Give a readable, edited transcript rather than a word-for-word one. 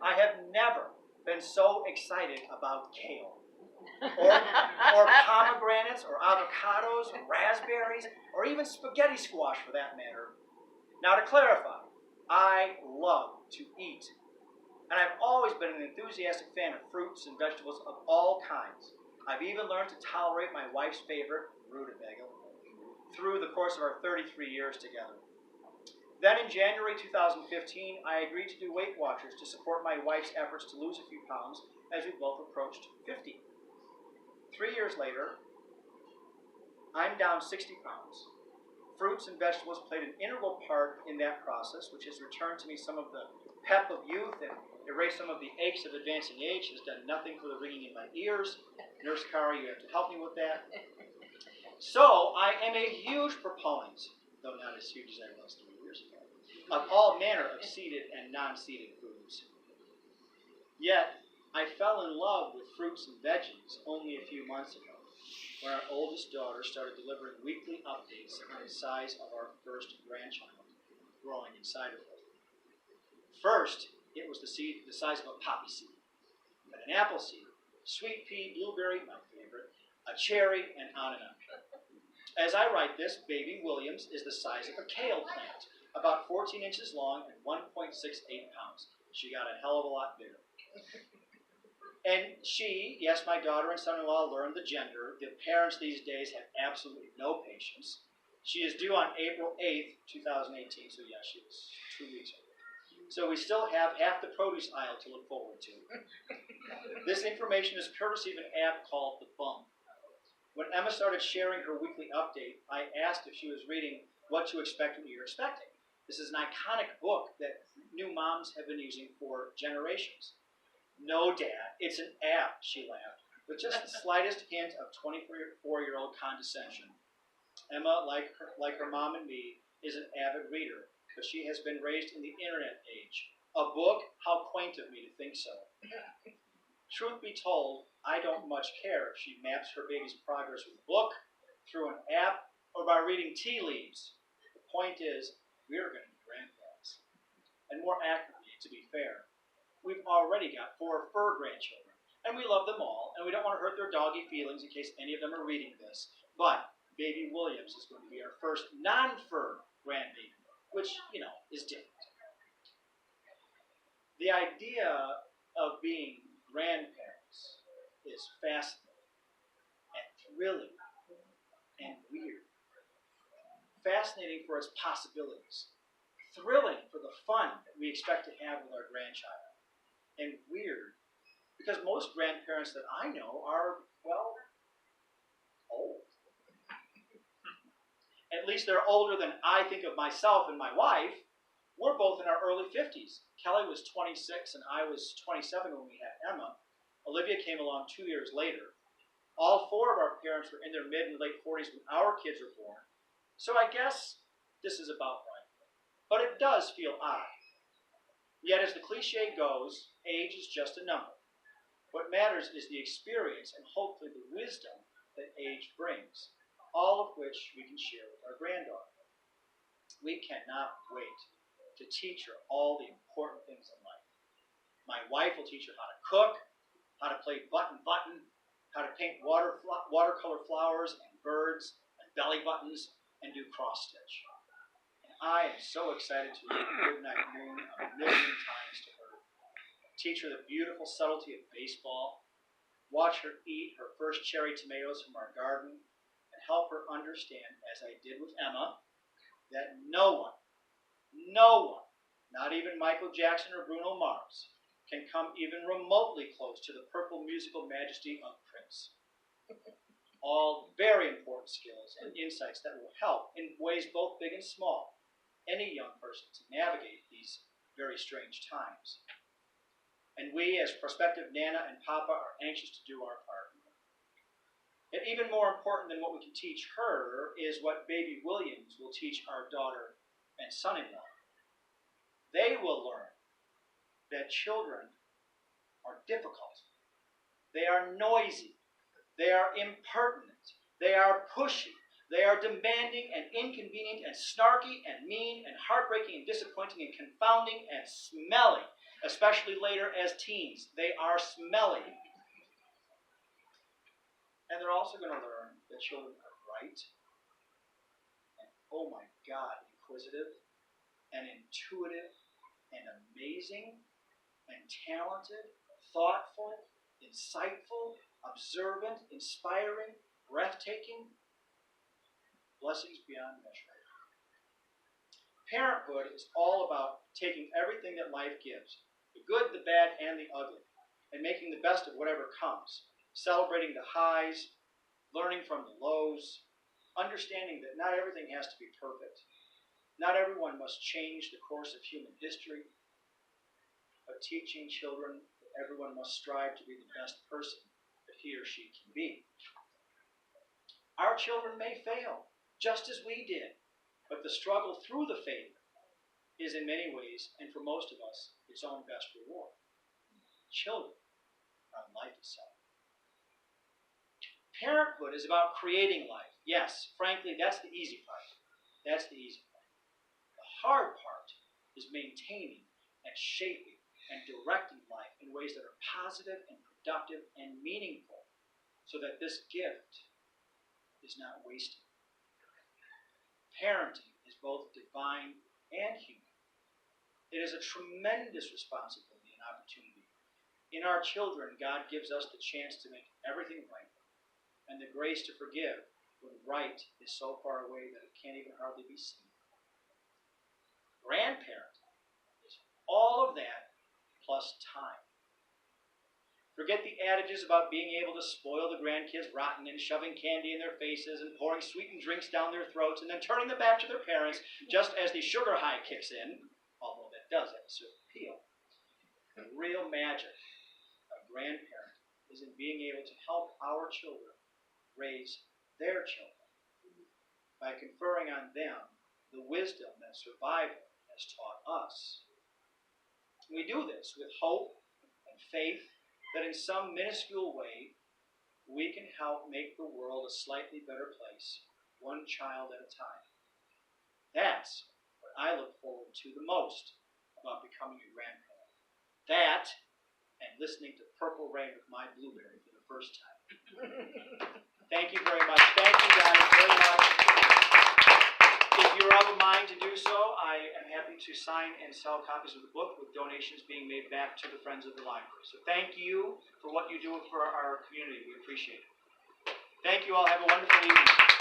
I have never been so excited about kale, or pomegranates, or avocados, or raspberries, or even spaghetti squash for that matter. Now to clarify, I love to eat, and I've always been an enthusiastic fan of fruits and vegetables of all kinds. I've even learned to tolerate my wife's favorite, rutabaga, through the course of our 33 years together. Then in January 2015, I agreed to do Weight Watchers to support my wife's efforts to lose a few pounds as we both approached 50. 3 years later, I'm down 60 pounds. Fruits and vegetables played an integral part in that process, which has returned to me some of the pep of youth and erased some of the aches of advancing age. Has done nothing for the ringing in my ears. Nurse Cara, you have to help me with that. So I am a huge proponent, though not as huge as I was 3 years ago, of all manner of seeded and non-seeded foods. Yet, I fell in love with fruits and veggies only a few months ago, when our oldest daughter started delivering weekly updates on the size of our first grandchild growing inside of her. First, it was the size of a poppy seed, then an apple seed, sweet pea, blueberry, my favorite, a cherry, and on and on. As I write this, baby Williams is the size of a kale plant, about 14 inches long and 1.68 pounds. She got a hell of a lot bigger. And she, yes, my daughter and son-in-law learned the gender. The parents these days have absolutely no patience. She is due on April 8th, 2018, so yes, she was 2 weeks old. So we still have half the produce aisle to look forward to. This information is courtesy of an app called The Bump. When Emma started sharing her weekly update, I asked if she was reading What to Expect When You're Expecting. This is an iconic book that new moms have been using for generations. No, Dad, it's an app, she laughed, with just the slightest hint of 24-year-old condescension. Emma, like her mom and me, is an avid reader, but she has been raised in the internet age. A book? How quaint of me to think so. Truth be told, I don't much care if she maps her baby's progress with a book, through an app, or by reading tea leaves. The point is, we're going to be grandparents. And more accurately, to be fair, we've already got 4 fur grandchildren, and we love them all, and we don't want to hurt their doggy feelings in case any of them are reading this. But baby Williams is going to be our first non-fur grandbaby, which, is different. The idea of being grandparents is fascinating and thrilling and weird. Fascinating for its possibilities, thrilling for the fun that we expect to have with our grandchild, and weird because most grandparents that I know are, well, old. At least they're older than I think of myself and my wife. We're both in our early 50s. Kelly was 26 and I was 27 when we had Emma. Olivia came along 2 years later. All 4 of our parents were in their mid and late 40s when our kids were born. So I guess this is about right. But it does feel odd. Yet as the cliche goes, age is just a number. What matters is the experience and hopefully the wisdom that age brings, all of which we can share with our granddaughter. We cannot wait to teach her all the important things in life. My wife will teach her how to cook, how to play button-button, how to paint watercolor flowers and birds and belly buttons and do cross-stitch. And I am so excited to read Goodnight Moon a million times to her, teach her the beautiful subtlety of baseball, watch her eat her first cherry tomatoes from our garden, and help her understand, as I did with Emma, that no one, not even Michael Jackson or Bruno Mars, can come even remotely close to the purple musical majesty of Prince. All very important skills and insights that will help, in ways both big and small, any young person to navigate these very strange times. And we, as prospective Nana and Papa, are anxious to do our part. And even more important than what we can teach her is what baby Williams will teach our daughter and son-in-law. They will learn that children are difficult. They are noisy. They are impertinent. They are pushy. They are demanding and inconvenient and snarky and mean and heartbreaking and disappointing and confounding and smelly. especially later as teens. They are smelly. And they're also going to learn that children are bright and, oh my God, inquisitive and intuitive and amazing and talented, thoughtful, insightful, observant, inspiring, breathtaking, blessings beyond measure. Parenthood is all about taking everything that life gives, the good, the bad, and the ugly, and making the best of whatever comes, celebrating the highs, learning from the lows, understanding that not everything has to be perfect. Not everyone must change the course of human history, but teaching children that everyone must strive to be the best person that he or she can be. Our children may fail, just as we did, but the struggle through the failure is in many ways, and for most of us, its own best reward. Children are life itself. Parenthood is about creating life. Yes, frankly, that's the easy part. That's the easy part. The hard part is maintaining and shaping and directing life in ways that are positive and productive and meaningful so that this gift is not wasted. Parenting is both divine and human. It is a tremendous responsibility and opportunity. In our children, God gives us the chance to make everything right and the grace to forgive when right is so far away that it can't even hardly be seen. Grandparenting is all of that plus time. Forget the adages about being able to spoil the grandkids rotten and shoving candy in their faces and pouring sweetened drinks down their throats and then turning them back to their parents just as the sugar high kicks in, although that does have a certain appeal. The real magic of grandparenting is in being able to help our children raise their children by conferring on them the wisdom that survival has taught us. We do this with hope and faith that in some minuscule way we can help make the world a slightly better place, one child at a time. That's what I look forward to the most about becoming a grandparent. That and listening to Purple Rain with my blueberry for the first time. Thank you very much. Thank you guys very much. If you're of a mind to do so, I am happy to sign and sell copies of the book with donations being made back to the Friends of the Library. So thank you for what you do for our community. We appreciate it. Thank you all. Have a wonderful evening.